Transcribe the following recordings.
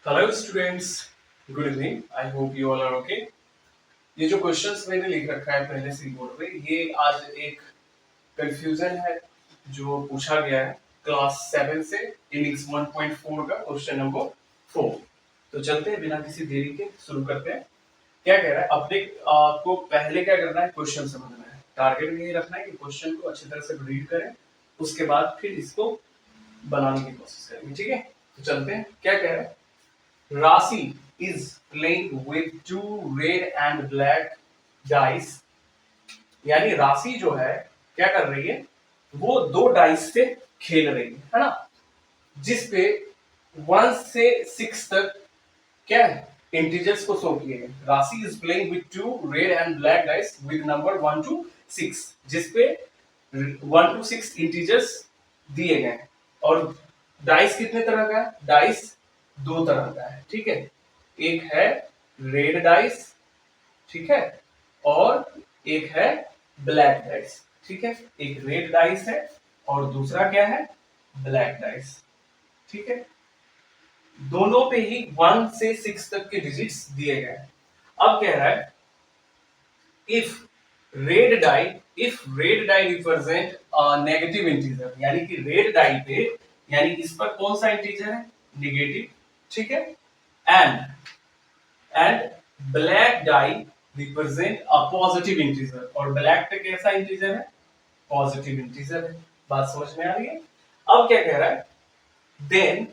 Hello students, good evening. I hope you all are okay. ये जो questions मैंने लिख रखा है पहले से बोर्ड पे, ये आज एक कंफ्यूजन है जो पूछा गया है क्लास 7 से इनिंग्स 1.4 का क्वेश्चन नंबर 4। तो चलते हैं बिना किसी देरी के शुरू करते हैं। क्या कह रहा है, अपने आपको पहले क्या करना है, क्वेश्चन समझना है। टारगेट ये रखना है कि क्वेश्चन को अच्छी तरह से रीड करें, उसके बाद फिर इसको बनाने की कोशिश करेंगे। ठीक है, तो चलते हैं। क्या कह रहा है, Rasi is playing with two red and black dice। यानी राशि जो है क्या कर रही है, वो दो डाइस से खेल रही है ना, जिसपे 1 से 6 तक क्या है, इंटीजर्स को शो किए गए। राशि is playing with two red and black dice with number 1 to 6, जिसपे 1 to 6 इंटीजर्स दिए गए हैं। और डाइस कितने तरह का है, डाइस दो तरह का है। ठीक है, एक है रेड डाइस, ठीक है, और एक है ब्लैक डाइस। ठीक है, एक रेड डाइस है और दूसरा क्या है, ब्लैक डाइस। ठीक है, दोनों पे ही 1 से 6 तक के डिजिट्स दिए गए हैं। अब कह रहा है if red die represent negative integer, यानी कि रेड डाई पे, यानी इस पर कौन सा इंटीजर है, नेगेटिव। ठीक है, and black dye represent a positive integer, और ब्लैक पे कैसा इंटीजर है, पॉजिटिव इंटीजर है। बात समझ में आ रही है। अब क्या कह रहा है, then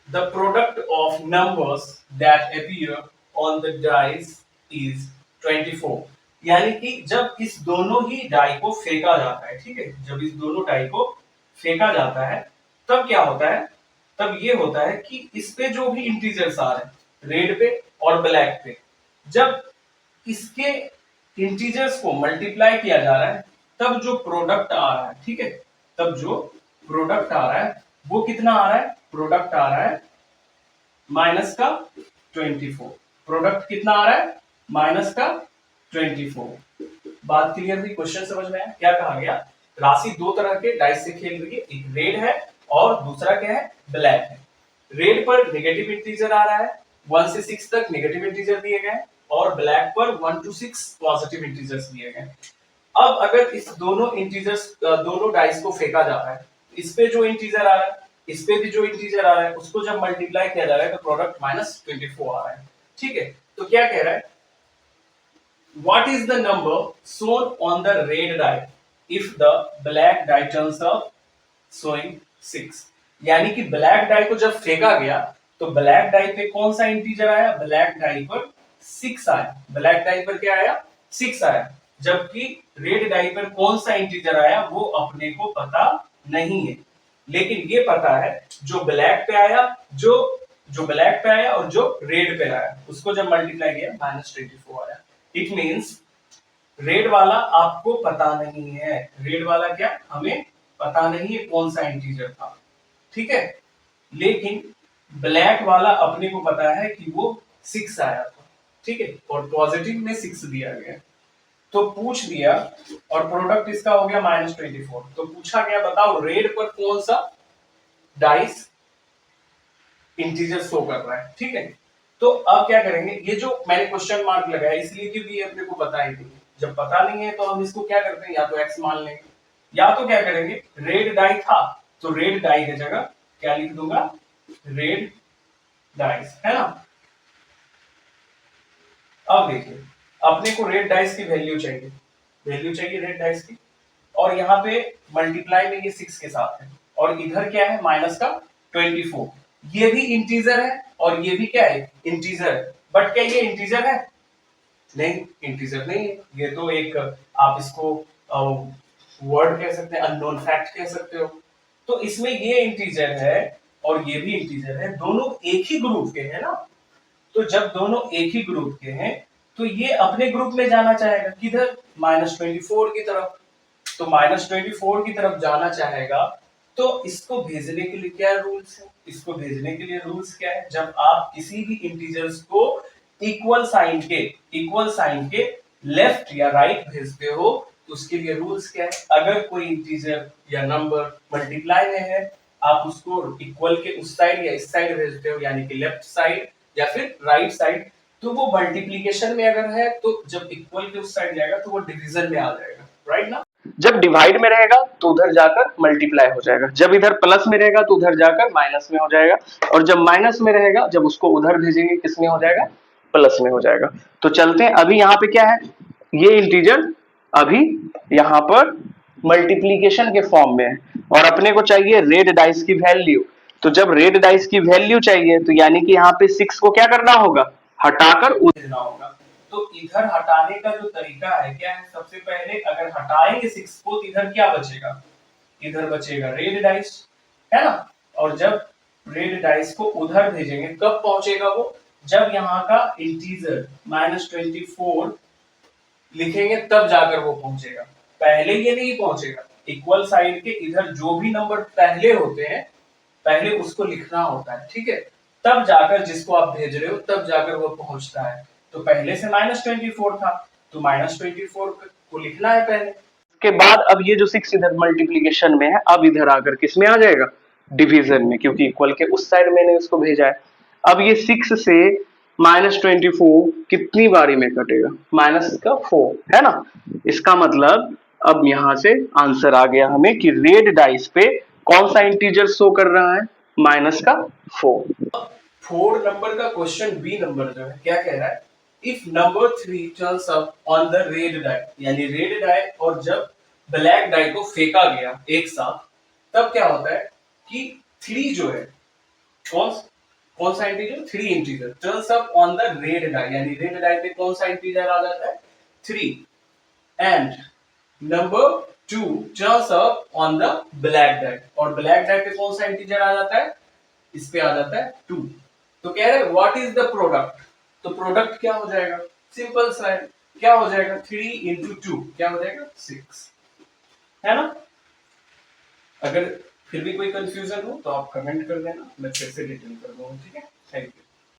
the product of numbers that appear on the dice is 24। यानी कि जब इस दोनों ही डाई को फेंका जाता है, ठीक है, जब इस दोनों डाई को फेंका जाता है तब क्या होता है, तब ये होता है कि इस पे जो भी इंटीजर्स आ रहे हैं, रेड पे और ब्लैक पे, जब इसके इंटीजर्स को मल्टीप्लाई किया जा रहा है तब जो प्रोडक्ट आ रहा है, ठीक है, तब जो प्रोडक्ट आ रहा है वो कितना आ रहा है, प्रोडक्ट आ रहा है माइनस का 24। प्रोडक्ट कितना आ रहा है, माइनस का 24। बात क्लियर हुई, क्वेश्चन समझ में आया। क्या कहा गया, राशि दो तरह के डाइस से खेल रही है, एक रेड है और दूसरा क्या है, ब्लैक है। रेड पर नेगेटिव इंटीजर आ रहा है, 1 से 6 तक नेगेटिव इंटीजर दिए गए, और ब्लैक पर 1 to 6 पॉजिटिव इंटीजर्स दिए गए। अब अगर इस दोनों इंटीजर्स, दोनों डाइस को फेंका जाता है, इस पे जो इंटीजर आ रहा है, इस पे भी जो इंटीजर आ रहा है, उसको जब मल्टीप्लाई किया जा रहा है तो प्रोडक्ट -24 आ रहा है। ठीक है, तो क्या कह रहा है, what is the number shown on the red die if the black die turns up showing 6। यानी कि ब्लैक डाई को जब फेंका गया तो ब्लैक डाई पे कौन सा इंटीजर आया, ब्लैक डाई पर 6 आया। ब्लैक डाई पर क्या आया, 6 आया। जबकि रेड डाई पर कौन सा इंटीजर आया वो अपने को पता नहीं है, लेकिन ये पता है जो ब्लैक पे आया, जो ब्लैक पे आया और जो रेड पे आया, उसको जब मल्टीप्लाई किया -24 आया। इट मींस रेड वाला आपको पता नहीं है, रेड वाला क्या हमें पता नहीं है कौन सा इंटीजर था। ठीक है, लेकिन ब्लैक वाला अपने को पता है कि वो 6 आया था। ठीक है, और पॉजिटिव में 6 दिया गया, तो पूछ दिया, और प्रोडक्ट इसका हो गया -24। तो पूछा गया बताओ रेड पर कौन सा डाइस इंटीजर शो कर रहा है। ठीक है, तो अब क्या करेंगे, ये जो मैंने क्वेश्चन मार्क लगाया इसलिए क्योंकि ये अपने को पता ही नहीं है। जब पता नहीं है तो हम इसको क्या करते हैं, या तो एक्स मान लेंगे, या तो क्या करेंगे, रेड डाई था तो रेड डाई की जगह क्या लिख दूंगा, रेड डाइस, है ना। अब देखिए, अपने को रेड डाइस की वैल्यू चाहिए, रेड डाइस की, और यहाँ पे मल्टीप्लाई में ये 6 के साथ है, और इधर क्या है, माइनस का 24। ये भी इंटीजर है और ये भी क्या है, इंटीजर है। बट क्या ये इंटीजर है, नहीं, इंटीजर नहीं है। ये तो एक, आप इसको वर्ड कह सकते हैं, अननोन फैक्ट कह सकते हो। तो इसमें ये इंटीजर है और ये भी इंटीजर है, दोनों एक ही ग्रुप के हैं ना। तो जब दोनों एक ही ग्रुप के हैं तो ये अपने ग्रुप में जाना चाहेगा, किधर, -24 की तरफ। तो -24 की तरफ जाना चाहेगा, तो इसको भेजने के लिए क्या रूल्स है, इसको भेजने के लिए रूल्स क्या है, जब आप किसी भी इंटीजर्स को इक्वल साइन के लेफ्ट या राइट भेजते हो तो उसके लिए रूल्स क्या है, अगर कोई इंटीजर या नंबर मल्टीप्लाई में है आप उसको इक्वल के उस साइड या इस साइड भेजते हो, यानी कि लेफ्ट साइड या फिर राइट साइड, तो वो मल्टीप्लीकेशन में अगर है तो जब इक्वल के उस साइड जाएगा तो वो डिवीजन में आ जाएगा, राइट ना। जब डिवाइड में रहेगा तो उधर जाकर मल्टीप्लाई हो जाएगा, जब इधर प्लस में रहेगा तो उधर जाकर माइनस में हो जाएगा, और जब माइनस में रहेगा जब उसको उधर भेजेंगे किसमें हो जाएगा, प्लस में हो जाएगा। तो चलते हैं, अभी यहाँ पे क्या है, ये इंटीजर अभी यहाँ पर मल्टीप्लीकेशन के फॉर्म में है और अपने को चाहिए रेड डाइस की वैल्यू। तो जब रेड डाइस की वैल्यू चाहिए तो यानी कि यहाँ पे 6 को क्या करना होगा, हटाकर उधर होगा। तो इधर हटाने का जो तरीका है क्या है, सबसे पहले अगर हटाएंगे 6 को तो इधर क्या बचेगा, इधर बचेगा रेड डाइस, है ना। और जब रेड डाइस को उधर भेजेंगे कब पहुंचेगा वो, जब यहाँ का इंटीजर -24 लिखेंगे तब जाकर वो पहुंचेगा, पहले ये नहीं पहुंचेगा। इक्वल साइड के इधर जो भी नंबर पहले होते हैं पहले उसको लिखना होता है, ठीक है, तब जाकर जिसको आप भेज रहे हो तब जाकर वो पहुंचता है। तो पहले से -24 था तो -24 को लिखना है पहले, के बाद अब ये जो 6 इधर मल्टीप्लीकेशन में है अब इधर आकर किस में आ जाएगा, डिवीजन में, क्योंकि इक्वल के उस साइड मैंने इसको भेजा है। अब ये 6 से -24 कितनी बारी में कटेगा, -4, है ना। इसका मतलब अब यहां से आंसर आ गया हमें कि रेड डाइस पे कौन सा इंटीजर शो कर रहा है, -4। 4 नंबर का क्वेश्चन बी नंबर जो है क्या कह रहा है, if number 3 turns up on the red die, यानी रेड डाई और जब ब्लैक डाई को फेंका गया एक साथ, तब क्या होता है कि 3 जो है कौन सा integer, 3 integer turns up on the red die, यानी रेड डाई पे कौन सा इंटीजर आ जाता है, 3, and number 2 turns up on the black die, और ब्लैक डाई पे कौन सा इंटीजर आ जाता है, इस पे आ जाता है 2। तो कह रहे व्हाट इज द प्रोडक्ट, तो प्रोडक्ट क्या हो जाएगा, सिंपल सा है, क्या हो जाएगा 3 इंटू 2 क्या हो जाएगा 6, है ना। अगर फिर भी कोई कंफ्यूजन हो तो आप कमेंट कर देना, मैं फिर से डिटेल कर दूंगा, ठीक है। Thank you.